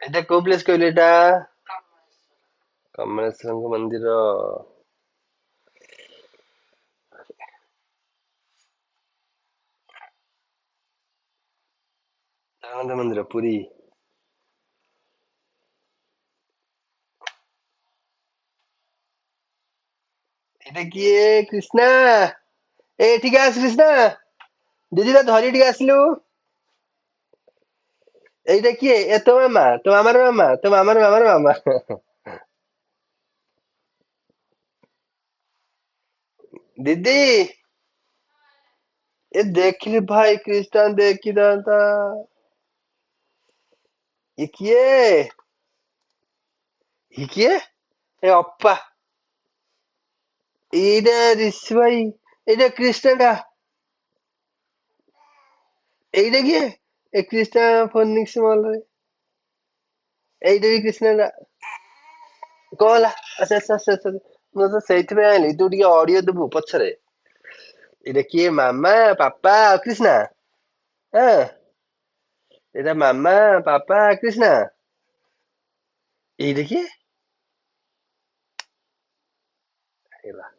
ଏଇଟା କୋଉ ପ୍ଲେସ କହିଲେ ଏଇଟା? କମଳେଶ୍ୱରଙ୍କ ମନ୍ଦିର। ଜଗନ୍ନାଥ ମନ୍ଦିର ପୁରୀ। ଏଇଟା କିଏ? କୃଷ୍ଣା ଏଠିକି ଆସ କୃଷ୍ଣା। ଦିଦିଟା ଧରି ଟିକେ ଆସିଲୁ। এইটা କିଏ? ଏ ତୋ ମାମା, ତୋ ମାମାର ମାମା, ତୋ ମାମାର ମାମା। ଦିଦି ଏ ଦେଖିଲି ଭାଇ ଖ୍ରୀଷ୍ଟାନ ଦେଖିଥାନ୍ତା। ଇଏ କିଏ? ଇଏ କିଏ? ଏ ଅପା। ଏଇଟା ରିଷି ଭାଇ। ଏଇଟା ଖ୍ରୀଷ୍ଟାନ ଟା। এইটা କିଏ? ଏ ଖ୍ରୀଷ୍ଟା ଫୋନିକ୍ସ ମଲରେ। এইଟା ବି କୃଷ୍ଣ ଟା। କଣ ହେଲା? ଆଚ୍ଛା ଆଚ୍ଛା ଆଚ୍ଛା ଆଚ୍ଛା। ମୁଁ ତ ସେଇଥିପାଇଁ ଆଇଲି ତୁ ଟିକେ ଅଡିଓ ଦବୁ ପଛରେ। ଏଇଟା କିଏ? ମାମା ପାପା ଆଉ କୃଷ୍ଣା। ହଁ ଏଇଟା ମାମା ପାପା କୃଷ୍ଣା। ଏଇଟା କିଏ? ହେଇଗଲା।